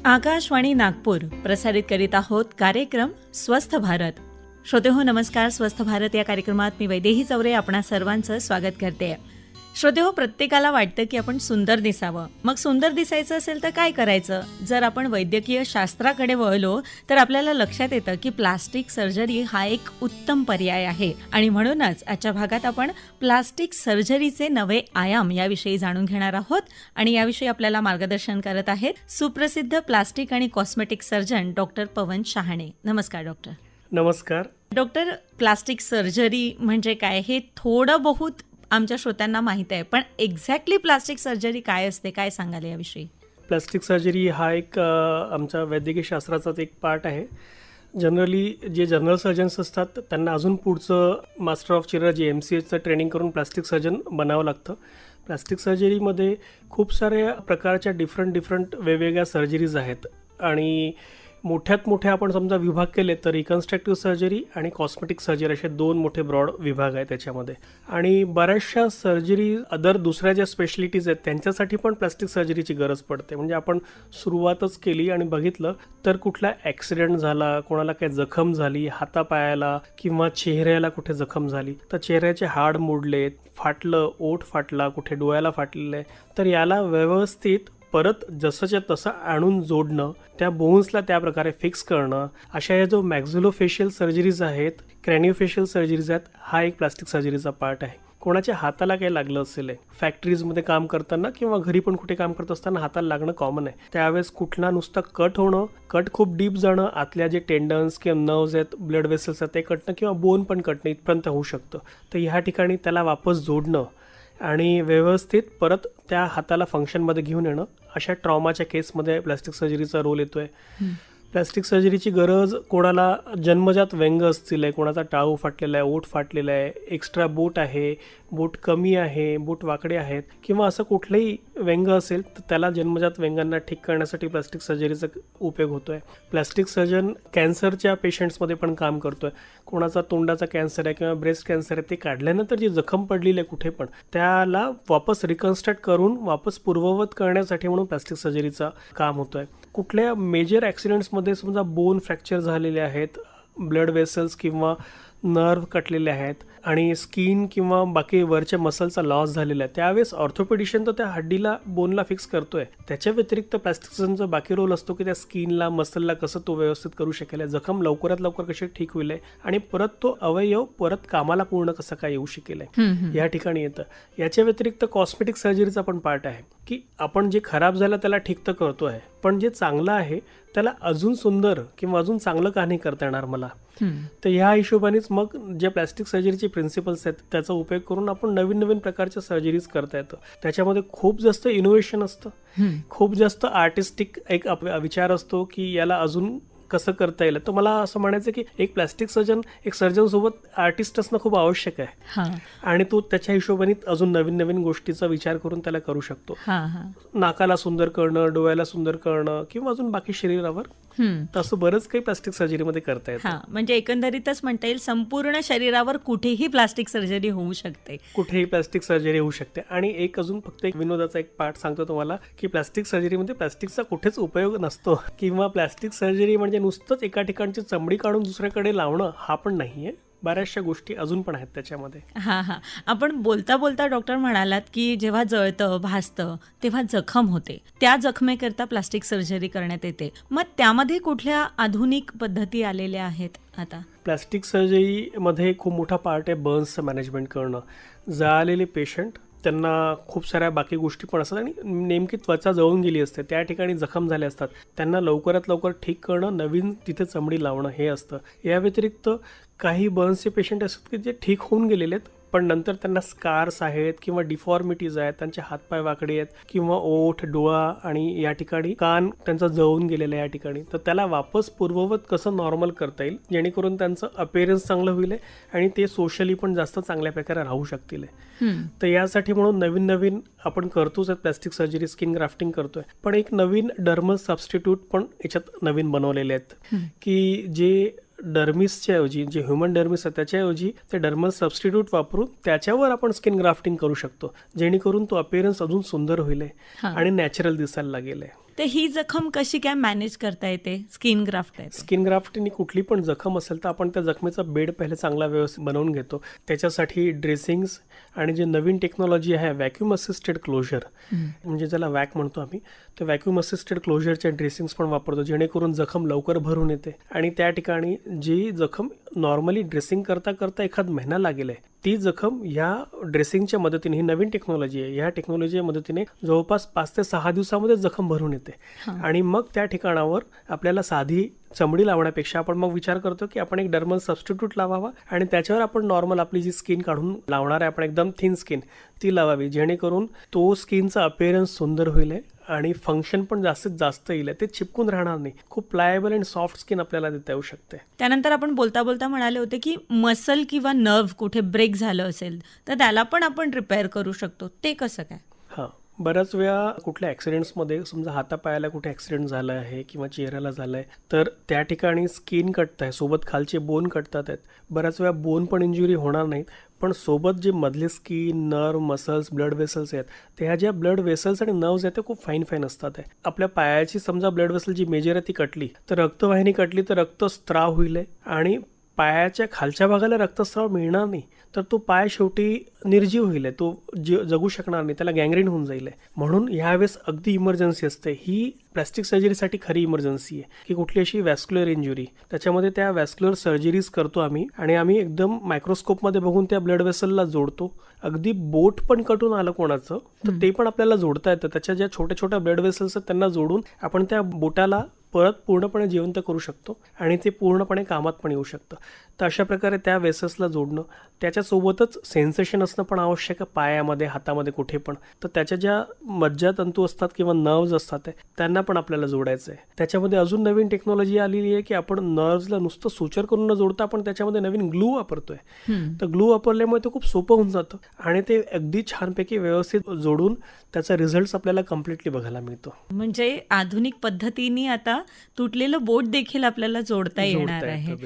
आकाशवाणी नागपूर प्रसारित करीत आहोत कार्यक्रम स्वस्थ भारत. श्रोतेहो नमस्कार. स्वस्थ भारत या कार्यक्रमात मी वैदेही चौरे आपणा सर्वांचं स्वागत करते. श्रोतेहो, प्रत्येकाला वाटतं की आपण सुंदर दिसावं. मग सुंदर दिसायचं असेल तर काय करायचं? जर आपण वैद्यकीय शास्त्राकडे वळलो तर आपल्याला लक्षात येतं की प्लास्टिक सर्जरी हा एक उत्तम पर्याय आहे. आणि म्हणूनच आजच्या भागात आपण प्लास्टिक सर्जरीचे नवे आयाम याविषयी जाणून घेणार आहोत. आणि याविषयी आपल्याला मार्गदर्शन करत आहेत सुप्रसिद्ध प्लास्टिक आणि कॉस्मेटिक सर्जन डॉक्टर पवन शहाणे. नमस्कार डॉक्टर. नमस्कार. डॉक्टर, प्लास्टिक सर्जरी म्हणजे काय हे थोडं बहुत आमच्या श्रोत्यांना माहीत आहे, पण एक्झॅक्टली प्लास्टिक सर्जरी काय असते, काय सांगाल याविषयी? प्लास्टिक सर्जरी हा एक आमच्या वैद्यकीय शास्त्राचाच एक पार्ट आहे. जनरली जे जनरल सर्जन्स असतात त्यांना अजून पुढचं मास्टर ऑफ चिरर्जी MCHचं ट्रेनिंग करून प्लास्टिक सर्जन बनावं लागतं. प्लास्टिक सर्जरीमध्ये खूप साऱ्या प्रकारच्या डिफरंट वेगवेगळ्या सर्जरीज आहेत. आणि मोठ्यात मोठे आपण समजा विभाग केले तर रिकन्स्ट्रक्टिव्ह सर्जरी आणि कॉस्मेटिक सर्जरी असे दोन मोठे ब्रॉड विभाग आहेत त्याच्यामध्ये. आणि बऱ्याचशा सर्जरी अदर दुसऱ्या ज्या स्पेशलिटीज आहेत त्यांच्यासाठी पण प्लास्टिक सर्जरीची गरज पडते. म्हणजे आपण सुरुवातच केली आणि बघितलं तर कुठला ॲक्सिडेंट झाला, कोणाला काही जखम झाली हातापायाला किंवा चेहऱ्याला कुठे जखम झाली तर चेहऱ्याचे हाड मोडले, फाटलं, ओठ फाटला, कुठे डोळ्याला फाटलेलं आहे, तर याला व्यवस्थित परत जसंच्या तसं आणून जोडणं, त्या बोन्सला त्या प्रकारे फिक्स करणं, अशा या जो मॅक्झिलोफेशियल सर्जरीज आहेत, क्रॅनिओफेशियल सर्जरीज आहेत, हा एक प्लास्टिक सर्जरीचा पार्ट आहे. कोणाच्या हाताला काही लागलं असेल, फॅक्टरीजमध्ये काम करताना किंवा घरी पण कुठे काम करत असताना हाताला लागणं कॉमन आहे. त्यावेळेस कुठला नुसता कट होणं, कट खूप डीप जाणं, आतल्या जे टेंडन्स किंवा नर्व्स आहेत, ब्लड वेसल्स आहेत ते कटणं किंवा बोन पण कटणं इथपर्यंत होऊ शकतं. तर ह्या ठिकाणी त्याला वापस जोडणं आणि व्यवस्थित परत त्या हाताला फंक्शनमध्ये घेऊन येणं, अशा ट्रॉमाच्या केसमध्ये प्लास्टिक सर्जरीचा रोल येतो आहे. प्लास्टिक सर्जरीची गरज कोणाला जन्मजात व्यंग असतील, कोणाचा टाळू फाटलेला आहे, ओठ फाटलेला आहे, एक्स्ट्रा बोट आहे, बोट कमी आहे, बोट वाकडे आहेत किंवा असं कुठलंही व्यंग असेल तर त्याला जन्मजात व्यंगांना ठीक करण्यासाठी प्लास्टिक सर्जरीचा उपयोग होतो आहे. प्लास्टिक सर्जन कॅन्सरच्या पेशंट्समध्ये पण काम करतो आहे. कोणाचा तोंडाचा कॅन्सर आहे किंवा ब्रेस्ट कॅन्सर आहे, ते काढल्यानंतर जी जखम पडलेली आहे कुठे पण त्याला वापस रिकन्स्ट्रक्ट करून वापस पूर्ववत करण्यासाठी म्हणून प्लास्टिक सर्जरीचा काम होतो आहे. कुठल्या मेजर ॲक्सिडेंट्समध्ये समजा बोन फ्रॅक्चर झालेले आहेत, ब्लड वेसल्स किंवा नर्व कटलेले आहेत आणि स्किन किंवा बाकी वरच्या मसलचा लॉस झालेला आहे, त्यावेळेस ऑर्थोपेडिशियन तर त्या हड्डीला बोनला फिक्स करतोय. त्याच्या व्यतिरिक्त प्लास्टिक सर्जनचा बाकी रोल असतो की त्या स्किनला मसलला कसं तो व्यवस्थित करू शकेल, जखम लवकरात लवकर कशी ठीक होईल आणि परत तो अवयव परत कामाला पूर्ण कसं काय येऊ शकेल या ठिकाणी येतं. याच्या व्यतिरिक्त कॉस्मेटिक सर्जरीचा पण पार्ट आहे की आपण जे खराब झालं त्याला ठीक तर करतो आहे, पण जे चांगलं आहे त्याला अजून सुंदर किंवा अजून चांगलं का नाही करता येणार मला. तर ह्या हिशोबानेच मग जे प्लास्टिक सर्जरीचे प्रिन्सिपल्स आहेत त्याचा उपयोग करून आपण नवीन प्रकारच्या सर्जरीज करता येतं. त्याच्यामध्ये खूप जास्त इनोव्हेशन असतं, खूप जास्त आर्टिस्टिक एक विचार असतो की याला अजून कसं करता येईल. तर मला असं म्हणायचं की एक प्लास्टिक सर्जन, एक सर्जन सोबत आर्टिस्ट असणं खूप आवश्यक आहे आणि तो त्याच्या हिशोबाने अजून नवीन गोष्टीचा विचार करून त्याला करू शकतो. नाकाला सुंदर करणं, डोळ्याला सुंदर करणं किंवा अजून बाकी शरीरावर, तसं बरंच काही प्लास्टिक सर्जरीमध्ये करता येतं. म्हणजे एकंदरीतच म्हणता येईल संपूर्ण शरीरावर कुठेही प्लास्टिक सर्जरी होऊ शकते, कुठेही प्लास्टिक सर्जरी होऊ शकते. आणि एक अजून फक्त एक विनोदाचा एक पार्ट सांगतो तुम्हाला की प्लास्टिक सर्जरीमध्ये प्लास्टिकचा कुठेच उपयोग नसतो किंवा प्लास्टिक सर्जरी म्हणजे नुसतंच एका ठिकाणची चमडी काढून दुसऱ्याकडे लावणं हा पण नाहीये. बऱ्याचशा गोष्टी अजून पण आहेत त्याच्यामध्ये. आपण बोलता बोलता डॉक्टर म्हणालात की जेव्हा जळतं भासतं तेव्हा जखम होते, त्या जखमेकरता प्लास्टिक सर्जरी करण्यात येते. मग त्यामध्ये कुठल्या आधुनिक पद्धती आलेल्या आहेत आता? प्लास्टिक सर्जरीमध्ये खूप मोठा पार्ट आहे बर्न्सचं मॅनेजमेंट करणं. जळालेले पेशंट, त्यांना खूप साऱ्या बाकी गोष्टी पण असतात आणि नेमकी त्वचा जळून गेली असते, त्या ठिकाणी जखम झाले असतात, त्यांना लवकरात लवकर ठीक करणं, नवीन तिथे चमडी लावणं हे असतं. या व्यतिरिक्त काही बर्न्सचे पेशंट असतात की जे ठीक होऊन गेलेले आहेत पण नंतर त्यांना स्कार्स आहेत किंवा डिफॉर्मिटीज आहेत, त्यांचे हातपाय वाकडे आहेत किंवा ओठ, डोळा आणि या ठिकाणी कान त्यांचा जळून गेलेला आहे या ठिकाणी, तर त्याला वापस पूर्ववत कसं नॉर्मल करता येईल जेणेकरून त्यांचं अपिअरन्स चांगलं होईल आणि ते सोशली पण जास्त चांगल्या प्रकारे राहू शकतील. तर यासाठी म्हणून नवीन आपण करतोच प्लास्टिक सर्जरी, स्किन ग्राफ्टिंग करतोय, पण एक नवीन डर्मल सबस्टिट्यूट पण याच्यात नवीन बनवलेले आहेत की जे डर्मिसच्या ऐवजी जे ह्युमन डर्मिस आहे त्याच्याऐवजी ते डर्मल सबस्टिट्यूट वापरून त्याच्यावर आपण स्किन ग्राफ्टिंग करू शकतो, जेणेकरून तो अपिअरन्स अजून सुंदर होईल आणि नॅचरल दिसायला लागेल. तर ही जखम कशी काय मॅनेज करता येते स्किन ग्राफ्ट आहे? स्किन ग्राफ्टनी कुठली पण जखम असेल तर आपण त्या जखमेचा बेड पहिले चांगला व्यवस्थित बनवून घेतो. त्याच्यासाठी ड्रेसिंग्स आणि जे नवीन टेक्नॉलॉजी आहे व्हॅक्यूम असिस्टेड क्लोजर, म्हणजे ज्याला वॅक म्हणतो आम्ही, तर व्हॅक्यूम असिस्टेड क्लोजरच्या ड्रेसिंग्स पण वापरतो, जेणेकरून जखम लवकर भरून येते आणि त्या ठिकाणी जी जखम नॉर्मली ड्रेसिंग करता करता एखाद महिना लागेल आहे ती जखम ह्या ड्रेसिंगच्या मदतीने, ही नवीन टेक्नॉलॉजी आहे, ह्या टेक्नॉलॉजीच्या मदतीने जवळपास 5 ते 6 दिवसामध्ये जखम भरून येते. आणि मग त्या ठिकाणावर आपल्याला साधी चमडी लावण्यापेक्षा आपण मग विचार करतो की आपण एक डर्मल सबस्टिट्यूट लावावा आणि त्याच्यावर आपण नॉर्मल आपली जी स्किन काढून लावणार आहे आपण एकदम थिन स्किन ती लावावी, जेणेकरून तो स्किनचा अपिअरन्स सुंदर होईल आणि फंक्शन पण जास्तीत जास्त येईल. ते चिपकून राहणार नाही. खूप प्लायबल अँड सॉफ्ट स्किन आपल्याला देता येऊ शकते. त्यानंतर आपण बोलता बोलता म्हणाले होते की मसल किंवा नर्व्ह कुठे ब्रेक झालं असेल तर त्याला पण आपण रिपेअर करू शकतो, ते कसं काय? हां, बऱ्याच वेळा कुठल्या ॲक्सिडेंट्समध्ये समजा हातापायाला कुठे ॲक्सिडेंट झाला आहे किंवा चेहऱ्याला झाला आहे तर त्या ठिकाणी स्किन कटत आहे, सोबत खालचे बोन कटतात आहेत. बऱ्याच वेळा बोन पण इंजुरी होणार नाहीत, पण सोबत जे मधले skin, nerve, muscles, blood vessels आहेत, त्या ज्या ब्लड वेसल्स आणि नर्व्स आहेत ते खूप फाईन फाईन असतात. आपल्या पायाची समजा ब्लड वेसल जी मेजर आहे ती कटली तर रक्तवाहिनी कटली तर रक्तस्त्राव होईल आणि पायाच्या खालच्या भागाला रक्तस्राव मिळणार नाही तर तो पाय शेवटी निर्जीव होईल, तो जगू शकणार नाही, त्याला गँग्रीन होऊन जाईल. म्हणून ह्यावेळेस अगदी इमर्जन्सी असते. ही प्लॅस्टिक सर्जरीसाठी खरी इमर्जन्सी आहे की कुठली अशी वॅस्क्युलर इंजुरी, त्याच्यामध्ये त्या वॅस्क्युलर सर्जरीज करतो आम्ही आणि आम्ही एकदम मायक्रोस्कोपमध्ये बघून त्या ब्लड वेसलला जोडतो. अगदी बोट पण कटून आलं कोणाचं तर ते पण आपल्याला जोडता येतं. त्याच्या ज्या छोट्या छोट्या ब्लड वेसल्स आहेत त्यांना जोडून आपण त्या बोटाला परत पूर्णपणे जिवंत करू शकतो आणि ते पूर्णपणे कामात पण येऊ शकतं. तर अशा प्रकारे त्या वेसल्सला जोडणं, त्याच्यासोबतच सेन्सेशन असणं पण आवश्यक आहे पायामध्ये, हातामध्ये, कुठे पण. तर त्याच्या ज्या मज्जातंतू असतात किंवा नर्व्ज असतात त्यांना पण आपल्याला जोडायचं आहे. त्याच्यामध्ये अजून नवीन टेक्नॉलॉजी आलेली आहे की आपण नर्व्जला नुसतं सुचर करून न जोडता आपण त्याच्यामध्ये नवीन ग्लू वापरतोय. तर ग्लू वापरल्यामुळे ते खूप सोपं होऊन जातं आणि ते अगदी छानपैकी व्यवस्थित जोडून त्याचा रिझल्ट आपल्याला कम्प्लिटली बघायला मिळतो. म्हणजे आधुनिक पद्धतीने आता तुटलेलं बोट देखील आपल्याला जोडता येणार आहे.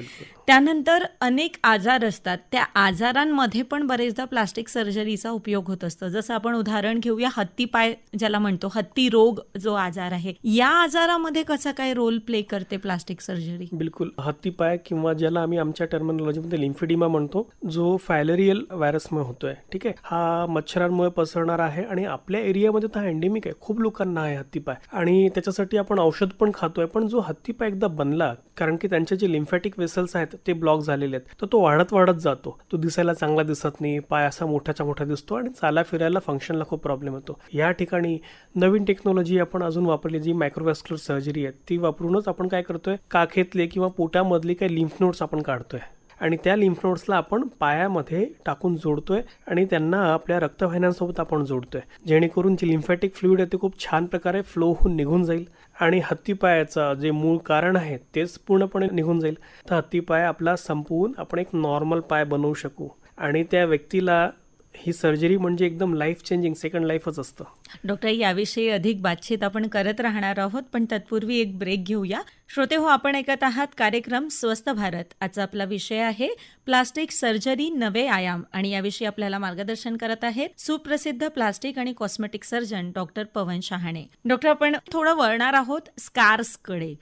त्यानंतर अनेक आजार असतात, त्या आजारांमध्ये पण बरेचदा प्लास्टिक सर्जरीचा उपयोग होत असतो. जसं आपण उदाहरण घेऊया हत्तीपाय ज्याला म्हणतो, हत्ती रोग जो आजार आहे, या आजारामध्ये कसा काय रोल प्ले करते प्लास्टिक सर्जरी? बिलकुल. हत्तीपाय किंवा ज्याला आम्ही आमच्या टर्मिनॉलॉजीमध्ये लिम्फेडिमा म्हणतो, जो फायलेरियल व्हायरसमुळे होतोय, ठीक आहे, हा मच्छरांमुळे पसरणार आहे आणि आपल्या एरियामध्ये तर हा एंडेमिक आहे, खूप लोकांना आहे हत्तीपाय आणि त्याच्यासाठी आपण औषध पण खातोय. पण जो हत्तीपाय एकदा बनला, कारण की त्यांचे जे लिम्फॅटिक वेसल्स आहेत ते ब्लॉक झालेले आहेत, तर तो वाढत वाढत जातो. तो दिसायला चांगला दिसत नाही, पाय असा मोठाच्या मोठा दिसतो आणि चाला फिरायला फंक्शनला खूप प्रॉब्लेम होतो. या ठिकाणी नवीन टेक्नॉलॉजी आपण अजून वापरली, जी मायक्रोवॅस्क्युलर सर्जरी आहे, ती वापरूनच आपण काय करतोय, काखेतले किंवा पोटामधले काही लिम्फ नोड्स आपण काढतोय आणि त्या लिम्फ नोड्सला आपण पायामध्ये टाकून जोडतोय आणि त्यांना आपल्या रक्तवाहिन्यांसोबत आपण जोडतोय, जेणेकरून जे लिम्फॅटिक फ्लुइड आहे ते खूप छान प्रकारे फ्लो होऊन निघून जाईल आणि हत्तीपायाचं जे मूळ कारण आहे तेच पूर्णपणे निघून जाईल. तर हत्तीपाय आपला संपवून आपण एक नॉर्मल पाय बनवू शकू आणि त्या व्यक्तीला ही सर्जरी म्हणजे एकदम लाईफ चेंजिंग सेकंड लाईफच असतं. डॉक्टर, याविषयी अधिक बातचीत आपण करत राहणार आहोत, पण तत्पूर्वी एक ब्रेक घेऊया. श्रोते हो, आपण ऐकत आहात कार्यक्रम स्वस्थ भारत. आजचा आपला विषय आहे प्लास्टिक सर्जरी नवे आयाम आणि याविषयी आपल्याला मार्गदर्शन करत आहेत सुप्रसिद्ध प्लास्टिक आणि कॉस्मेटिक सर्जन डॉक्टर पवन शहाणे. डॉक्टर, आपण थोडं वळणार आहोत स्कार्सकडे.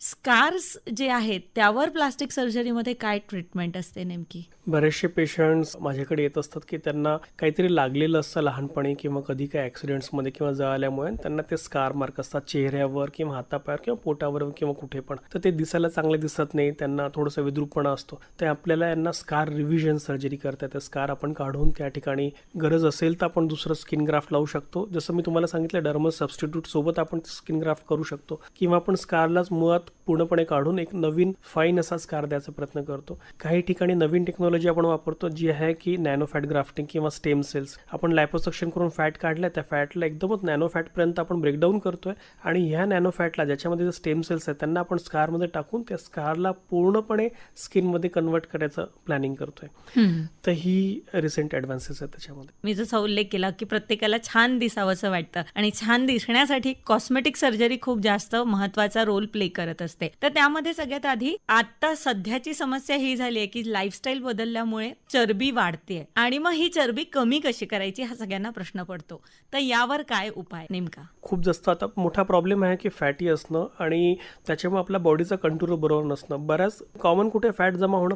स्कार्स जे आहेत त्यावर प्लास्टिक सर्जरीमध्ये काय ट्रीटमेंट असते नेमकी? बरेचसे पेशंट्स माझ्याकडे येत असतात की त्यांना काहीतरी लागलेलं असतं लहानपणी किंवा कधी काही ॲक्सिडेंट्समध्ये किंवा जळाल्यामुळे त्यांना ते स्कार मार्क असतात चेहऱ्यावर किंवा हातापायावर किंवा पोटावर किंवा कुठे पण. तर ते दिसायला चांगले दिसत नाही, त्यांना थोडंसं विद्रूपणा असतो. ते आपल्याला यांना स्कार रिव्हिजन सर्जरी करता येते. स्कार आपण काढून त्या ठिकाणी गरज असेल तर आपण दुसरं स्किन ग्राफ्ट लावू शकतो. जसं मी तुम्हाला सांगितलं, डर्मल सबस्टिट्यूट सोबत आपण स्किन ग्राफ्ट करू शकतो किंवा आपण स्कारलाच मुळात पूर्णपणे काढून एक नवीन फाईन असा स्कार द्यायचा प्रयत्न करतो. काही ठिकाणी नवीन टेक्नॉलॉजी आपण वापरतो जी आहे की नॅनो फॅट ग्राफ्टिंग किंवा स्टेम सेल्स. आपण लायपोसक्शन करून फॅट काढल्या, त्या फॅटला एकदमच नॅनो फॅटपर्यंत आपण ब्रेकडाऊन करतोय आणि ह्या नॅनो फॅटला ज्याच्यामध्ये जे स्टेम सेल्स आहेत त्यांना आपण स्कारमध्ये टाकून त्या स्कारला पूर्णपणे स्किनमध्ये कन्वर्ट करायचं प्लॅनिंग करतोय. तर ही रिसेंट ॲडव्हान्सेस आहेत त्याच्यामध्ये. मी जसा उल्लेख केला की प्रत्येकाला छान दिसावंसं वाटतं आणि छान दिसण्यासाठी कॉस्मेटिक सर्जरी खूप जास्त महत्त्वाचा रोल प्ले करत होत असते. तर त्यामध्ये सगळ्यात आधी आता सध्याची समस्या ही झाली आहे की लाईफस्टाईल बदलल्यामुळे चरबी वाढते आणि मग ही चरबी कमी कशी करायची हा सगळ्यांना प्रश्न पडतो. तर यावर काय उपाय नेमका? खूप जास्त आता मोठा प्रॉब्लेम आहे की फॅटी असणं आणि त्याच्यामुळे आपल्या बॉडीचा कंट्रोल बरोबर नसणं. बऱ्याच कॉमन कुठे फॅट जमा होणं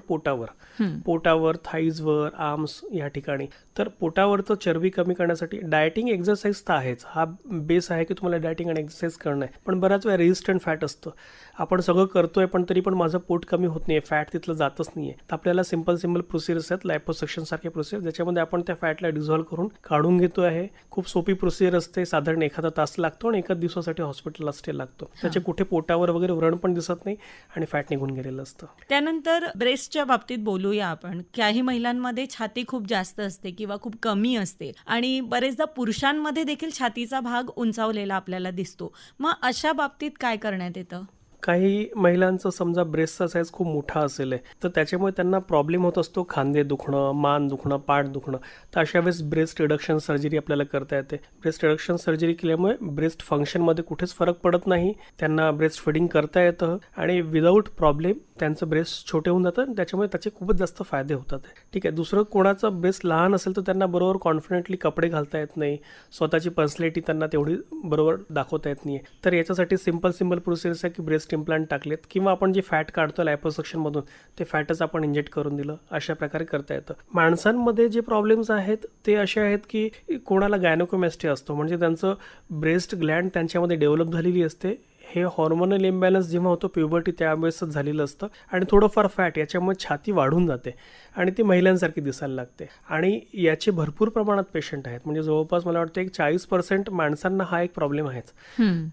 पोटावर, थाईजवर, आर्म्स या ठिकाणी. तर पोटावरचं चरबी कमी करण्यासाठी डायटिंग एक्सरसाइज तर आहेच, हा बेस आहे की तुम्हाला डायटिंग आणि एक्सरसाइज करणं आहे. पण बऱ्याच वेळा रेजिस्टंट फॅट असतं, आपण सगळं करतोय पण तरी पण माझं पोट कमी होत नाही, फॅट तिथलं जातच नाही आहे. तर आपल्याला सिम्पल प्रोसिजर्स आहेत, लायपोसक्शन सारखे प्रोसिजर, ज्याच्यामध्ये आपण त्या फॅटला डिझॉल्व्ह करून काढून घेतो आहे. खूप सोपी प्रोसिजर असते, साधारण एखादा तास लागतो आणि एकाच दिवसासाठी हॉस्पिटलला स्टे लागतो. त्याचे कुठे पोटावर वगैरे व्रण पण दिसत नाही आणि फॅट निघून गेलेलं असतं. त्यानंतर ब्रेस्टच्या बाबतीत बोलूया आपण. काही महिलांमध्ये छाती खूप जास्त असते किंवा खूप कमी असते आणि बरेचदा पुरुषांमध्ये देखील छातीचा भाग उंचावलेला आपल्याला दिसतो. मग अशा बाबतीत काय करण्यात येतं? काही महिलांचं समजा ब्रेस्टचा साईज खूप मोठा असेल तर त्याच्यामुळे त्यांना प्रॉब्लेम होत असतो, खांदे दुखणं, मान दुखणं, पाठ दुखणं. तर अशा वेळेस ब्रेस्ट रिडक्शन सर्जरी आपल्याला करता येते. ब्रेस्ट रिडक्शन सर्जरी केल्यामुळे ब्रेस्ट फंक्शनमध्ये कुठेच फरक पडत नाही, त्यांना ब्रेस्ट फिडिंग करता येतं आणि विदाऊट प्रॉब्लेम त्यांचं ब्रेस्ट छोटे होऊन जातं आणि त्याच्यामुळे त्याचे खूपच जास्त फायदे होतात. ठीक आहे. दुसरं, कोणाचं ब्रेस्ट लहान असेल तर त्यांना बरोबर कॉन्फिडेंटली कपडे घालता येत नाही, स्वतःची पर्सनॅलिटी त्यांना तेवढी बरोबर दाखवता येत नाही. तर याच्यासाठी सिम्पल प्रोसेस आहे की ब्रेस्ट इम्प्लांट टाकलेत किंवा आपण जे फॅट काढतो लायपोसक्शनमधून ते फॅटच आपण इंजेक्ट करून दिलं, अशा प्रकारे करता येतं. माणसांमध्ये जे प्रॉब्लेम्स आहेत ते असे आहेत की कोणाला गायनोकोमॅस्टिया असतो, म्हणजे त्यांचं ब्रेस्ट ग्लँड त्यांच्यामध्ये डेव्हलप झालेली असते. हे हॉर्मोनल इम्बॅलन्स जेव्हा होतो प्युबर्टी त्यावेळेसच झालेलं असतं आणि थोडंफार फॅट याच्यामुळे छाती वाढून जाते आणि ती महिलांसारखी दिसायला लागते आणि याचे भरपूर प्रमाणात पेशंट आहेत. म्हणजे जवळपास मला वाटतं 40% माणसांना हा एक प्रॉब्लेम आहेच.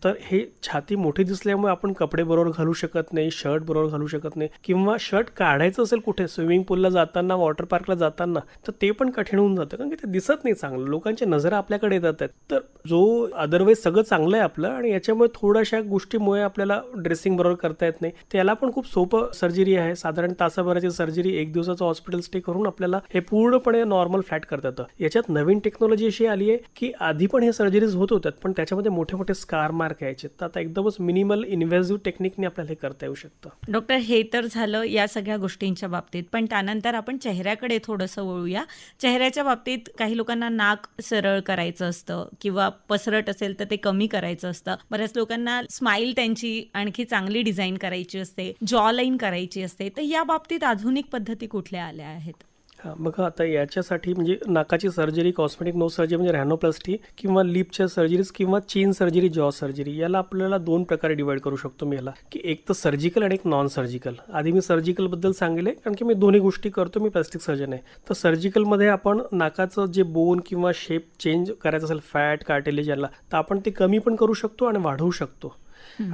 तर हे छाती मोठी दिसल्यामुळे आपण कपडे बरोबर घालू शकत नाही, शर्ट बरोबर घालू शकत नाही किंवा शर्ट काढायचं असेल कुठे स्विमिंग पूलला जाताना, वॉटर पार्कला जाताना, तर ते पण कठीण होऊन जातं कारण की ते दिसत नाही चांगलं, लोकांची नजर आपल्याकडे येतात आहेत. तर जो अदरवाईज सगळं चांगलं आहे आपलं आणि याच्यामुळे थोड्याशा गोष्टीमुळे आपल्याला ड्रेसिंग बरोबर करता येत नाही. त्याला पण खूप सोपं सर्जरी आहे, साधारण तासाभराची सर्जरी, 1 दिवसाचं हॉस्पिटल स्टे करून आपल्याला हे पूर्णपणे नॉर्मल फ्लॅट करता येतं. याच्यात नवीन टेक्नॉलॉजी अशी आली आहे की आधी पण हे सर्जरीज होत होत्यात पण त्याच्यामध्ये मोठे मोठे स्कार मार्क यायचे, तर आता एकदमच मिनिमल इन्व्हेसिव्ह टेक्निकने आपल्याला हे करता येऊ शकतं. डॉक्टर, हे तर झालं या सगळ्या गोष्टींच्या बाबतीत, पण त्यानंतर आपण चेहऱ्याकडे थोडंसं वळूया. चेहऱ्याच्या बाबतीत काही लोकांना नाक सरळ करायचं असतं किंवा पसरट असेल तर ते कमी करायचं असतं. बऱ्याच लोकांना स्माईल त्यांची आणखी चांगली डिझाईन करायची असते, जॉ लाईन करायची असते. तर या बाबतीत आधुनिक पद्धती कुठल्या आल्या आहेत? हां, बघा आता याच्यासाठी म्हणजे नाकाची सर्जरी, कॉस्मेटिक नोज सर्जरी म्हणजे रॅनोप्लास्टी किंवा लिपच्या सर्जरीज किंवा चीन सर्जरी, जॉ सर्जरी, याला आपल्याला 2 प्रकारे डिवाइड करू शकतो मी याला, की एक तर सर्जिकल आणि एक नॉन सर्जिकल. आधी मी सर्जिकलबद्दल सांगितले कारण की मी दोन्ही गोष्टी करतो, मी प्लास्टिक सर्जन आहे. तर सर्जिकलमध्ये आपण नाकाचं जे बोन किंवा शेप चेंज करायचं असेल, फॅट, कार्टिलेज याला, तर आपण ते कमी पण करू शकतो आणि वाढवू शकतो.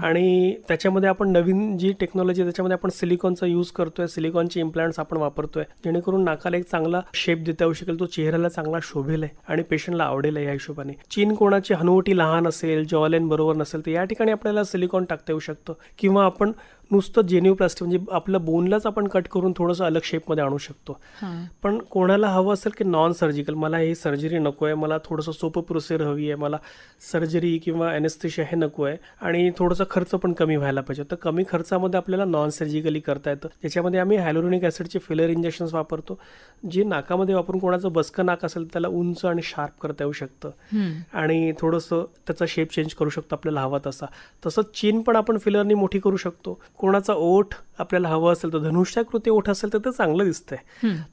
आणि त्याच्यामध्ये आपण नवीन जी टेक्नॉलॉजी त्याच्यामध्ये आपण सिलिकॉनचा यूज करतोय, सिलिकॉनचे इम्प्लांट्स आपण वापरतोय, जेणेकरून नाकाला एक चांगला शेप देता येऊ शकेल, तो चेहऱ्याला चांगला शोभेल आहे आणि पेशंटला आवडेल आहे या हिशोबाने. चीन कोणाची हनुवटी लहान असेल, जॉलाईन बरोबर नसेल तर या ठिकाणी आपल्याला सिलिकॉन टाकता येऊ शकतं किंवा आपण नुसतं जेन्युप्लास्टी म्हणजे आपलं बोनलाच आपण कट करून थोडंसं अलग शेपमध्ये आणू शकतो. पण कोणाला हवं असेल की नॉन सर्जिकल, मला ही सर्जरी नको आहे, मला थोडंसं सोपं प्रोसिजर हवी आहे, मला सर्जरी किंवा एनेस्थेशिया हे नको आहे आणि थोडंसं खर्च पण कमी व्हायला पाहिजे, तर कमी खर्चामध्ये आपल्याला नॉन सर्जिकली करता येतं. त्याच्यामध्ये आम्ही हायलोरोनिक ॲसिडचे फिलर इंजेक्शन्स वापरतो, जे नाकामध्ये वापरून कोणाचं बसकं नाक असेल त्याला उंच आणि शार्प करता येऊ शकतं आणि थोडंसं त्याचा शेप चेंज करू शकतो आपल्याला हवा तसा. तसंच चीन पण आपण फिलरनी मोठी करू शकतो. कोणाचा ओठ आपल्याला हवं असेल तर धनुष्याकृती ओठ असेल तर ते चांगलं दिसतंय,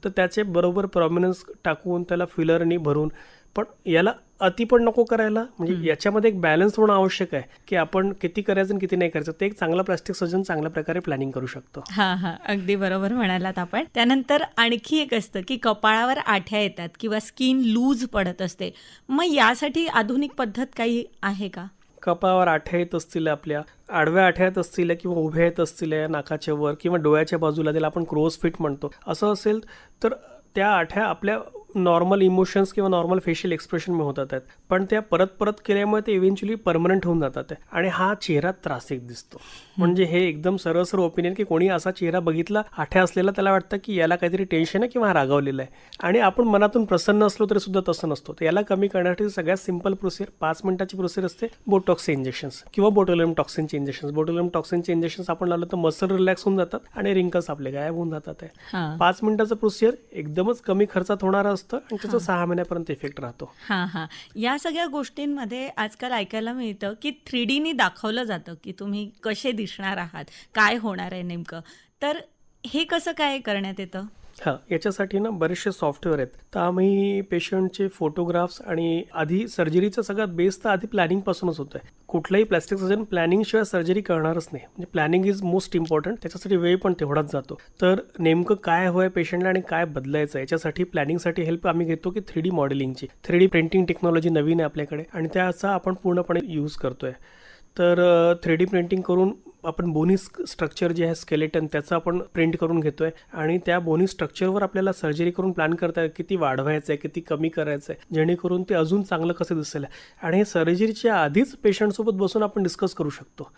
तर त्याचे बरोबर प्रॉमिनन्स टाकून त्याला फिलरनी भरून, पण याला अति पण नको करायला. म्हणजे याच्यामध्ये एक बॅलन्स होणं आवश्यक आहे की आपण किती करायचं आणि किती नाही करायचं, ते एक चांगला प्लास्टिक सर्जन चांगल्या प्रकारे प्लॅनिंग करू शकतो. हा, अगदी बरोबर म्हणालात आपण. त्यानंतर आणखी एक असतं की कपाळावर आठ्या येतात किंवा स्किन लूज पडत असते, मग यासाठी आधुनिक पद्धत काही आहे का? कपाळावर आठ्या येत असतील, आपल्या आडव्या आठ्या येत असतील किंवा उभ्या येत असतील नाकाच्या वर किंवा डोळ्याच्या बाजूला, त्याला आपण क्रोज फिट म्हणतो, असं असेल तर त्या आठ्या आपल्या नॉर्मल इमोशन्स किंवा नॉर्मल फेशियल एक्सप्रेशन होतात आहेत, पण त्या परत परत केल्यामुळे ते इव्हेंच्युअली परमनंट होऊन जातात आहे. आणि हा चेहरा त्रासिक दिसतो. म्हणजे हे एकदम सरळ ओपिनियन की कोणी असा चेहरा बघितला आठ्या असलेला त्याला वाटतं की याला काहीतरी टेन्शन आहे किंवा हा रागावलेला आहे. आणि आपण मनातून प्रसन्न असलो तरी सुद्धा तसं नसतो. तर याला कमी करण्यासाठी सगळ्यात सिंपल प्रोसिजर 5 मिनिटाची प्रोसिजर असते, बोटॉक्सचे इंजेक्शन्स किंवा बोटुलिनम टॉक्सिनचे इंजेक्शन्स. बोटुलिनम टॉक्सिनचे इंजेक्शन्स आपण लावलं तर मसल रिलॅक्स होऊन जातात आणि रिंकल्स आपले गायब होऊन जातात आहे. 5 मिनिटाचं प्रोसिजर एकदमच कमी खर्चात होणारं असतं आणि त्याचा 6 महिन्यापर्यंत इफेक्ट राहतो. या सगळ्या गोष्टींमध्ये आजकाल ऐकायला मिळतं की 3D दाखवलं जातं की तुम्ही कसे दिसणार आहात, काय होणार आहे नेमकं. तर हे कसं काय करण्यात येतं? याच्यासाठी ना बरेचसे सॉफ्टवेअर आहेत. तर आम्ही पेशंटचे फोटोग्राफ्स आणि आधी सर्जरीचा सगळ्यात बेस तर आधी प्लॅनिंगपासूनच होतं आहे. कुठलाही प्लॅस्टिक सर्जन प्लॅनिंगशिवाय सर्जरी करणारच नाही. म्हणजे प्लॅनिंग इज मोस्ट इम्पॉर्टंट. त्याच्यासाठी वेळ पण तेवढाच जातो. तर नेमकं काय हवं आहे पेशंटला आणि काय बदलायचं याच्यासाठी प्लॅनिंगसाठी हेल्प आम्ही घेतो की 3D मॉडेलिंगची. 3D प्रिंटिंग टेक्नॉलॉजी नवीन आहे आपल्याकडे आणि त्याचा आपण पूर्णपणे यूज करतोय. तर 3D प्रिंटिंग करून आपण बोनी स्ट्रक्चर जे आहे स्केलेटन त्याचं आपण प्रिंट करून घेतोय आणि त्या बोनी स्ट्रक्चरवर आपल्याला सर्जरी करून प्लॅन करता येईल किती वाढवायचं आहे, किती कमी करायचं आहे, जेणेकरून ते अजून चांगलं कसं दिसेल. आणि हे सर्जरीच्या आधीच पेशंटसोबत बसून आपण डिस्कस करू शकतो,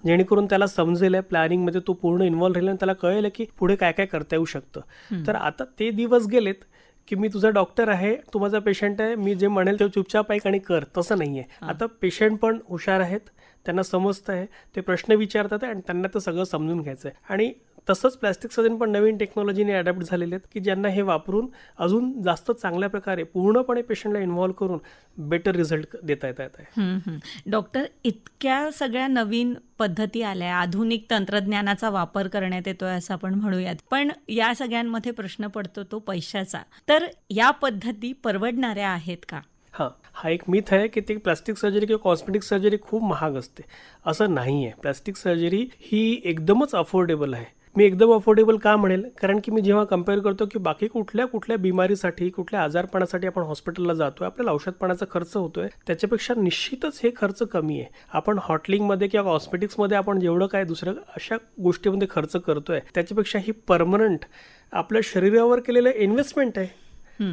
जेणेकरून त्याला समजेल आहे प्लॅनिंगमध्ये तो पूर्ण इन्व्हॉल्व्ह राहील आणि त्याला कळेल की पुढे काय काय करता येऊ शकतं. तर आता ते दिवस गेलेत की मी तुझा डॉक्टर आहे, तू माझा पेशंट आहे, मी जे म्हणेल ते चुपचाप ऐक आणि कर, तसं नाही आहे. आता पेशंट पण हुशार आहेत, त्यांना समजतं आहे, ते प्रश्न विचारतात आणि त्यांना ते सगळं समजून घ्यायचं आहे. आणि तसंच प्लॅस्टिक सर्जन पण नवीन टेक्नॉलॉजीने अडॅप्ट झालेले आहेत की ज्यांना हे वापरून अजून जास्त चांगल्या प्रकारे पूर्णपणे पेशंटला इन्व्हॉल्व करून बेटर रिझल्ट देता येत आहे. डॉक्टर, इतक्या सगळ्या नवीन पद्धती आल्या, आधुनिक तंत्रज्ञानाचा वापर करण्यात येतोय असं आपण म्हणूयात, पण या सगळ्यांमध्ये प्रश्न पडतो तो पैशाचा. तर या पद्धती परवडणाऱ्या आहेत का? हा एक मिथ आहे की ती प्लास्टिक सर्जरी किंवा कॉस्मेटिक सर्जरी खूप महाग असते. असं नाही आहे. प्लास्टिक सर्जरी ही एकदमच अफोर्डेबल आहे. मी एकदम अफोर्डेबल का म्हणेल, कारण की मी जेव्हा कम्पेअर करतो की बाकी कुठल्या बिमारीसाठी, कुठल्या आजारपणासाठी आपण हॉस्पिटलला जातोय, आपल्याला औषधपाण्याचा खर्च होतोय, त्याच्यापेक्षा निश्चितच हे खर्च कमी आहे. आपण हॉटलिंगमध्ये किंवा कॉस्मेटिक्समध्ये आपण जेवढं काय दुसऱ्या अशा गोष्टीमध्ये खर्च करतोय त्याच्यापेक्षा ही परमनंट आपल्या शरीरावर केलेलं इन्व्हेस्टमेंट आहे,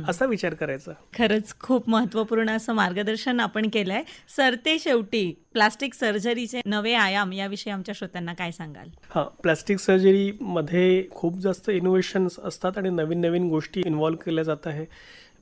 असा विचार करायचा. खरंच खूप महत्त्वपूर्ण असं मार्गदर्शन आपण केलंय. सरते शेवटी प्लास्टिक सर्जरीचे नवे आयाम याविषयी आमच्या श्रोत्यांना काय सांगाल? प्लास्टिक सर्जरीमध्ये खूप जास्त इनोव्हेशन्स असतात आणि नवीन नवीन गोष्टी इन्व्हॉल्व केल्या जात आहे.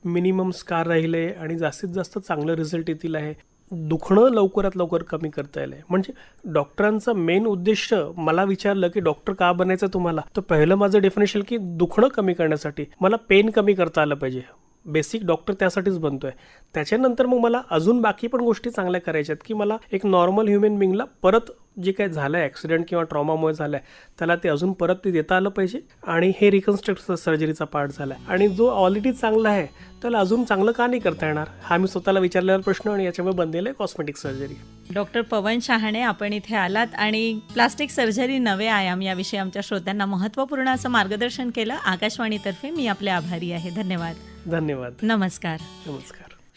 मिनिमम स्कार राहिले आणि जास्तीत जास्त चांगलं रिझल्ट येतील आहे. दुखणं लवकरात लवकर कमी करता येईल. म्हणजे डॉक्टरांचा मेन उद्देश, मला विचारलं की डॉक्टर का बनायचं तुम्हाला, तर पहिलं माझं डेफिनेशन की दुखणं कमी करण्यासाठी, मला पेन कमी करता आलं पाहिजे. बेसिक डॉक्टर त्यासाठीच बनतोय. त्याच्यानंतर मग मला अजून बाकी पण गोष्टी चांगल्या करायच्यात की मला एक नॉर्मल ह्युमन बिंगला परत जे काय झालं आहे ॲक्सिडेंट किंवा ट्रॉमामुळे झालं आहे त्याला ते अजून परत ते देता आलं पाहिजे. आणि हे रिकन्स्ट्रक्ट सर्जरीचा पार्ट झाला आहे. आणि जो ऑलरेडी चांगला आहे त्याला अजून चांगलं का नाही करता येणार, हा मी स्वतःला विचारलेला प्रश्न आणि याच्यामुळे बनलेलं आहे कॉस्मेटिक सर्जरी. डॉक्टर पवन शहाणे, आपण इथे आलात आणि प्लास्टिक सर्जरी नवे आयाम याविषयी आमच्या श्रोत्यांना महत्त्वपूर्ण असं मार्गदर्शन केलं. आकाशवाणीतर्फे मी आपले आभारी आहे. धन्यवाद. नमस्कार.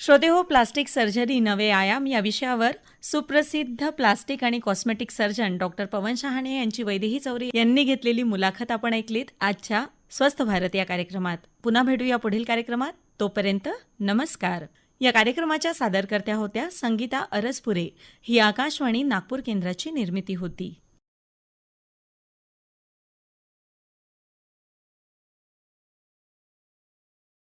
श्रोतेहो, प्लास्टिक सर्जरी नवे आयाम या विषयावर सुप्रसिद्ध प्लास्टिक आणि कॉस्मेटिक सर्जन डॉक्टर पवन शहाणे यांची वैदेही चौरे यांनी घेतलेली मुलाखत आपण ऐकलीत आजच्या स्वस्थ भारत या कार्यक्रमात. पुन्हा भेटूया पुढील कार्यक्रमात. तोपर्यंत नमस्कार. या कार्यक्रमाच्या सादरकर्त्या होत्या संगीता अरसपुरे. ही आकाशवाणी नागपूर केंद्राची निर्मिती होती.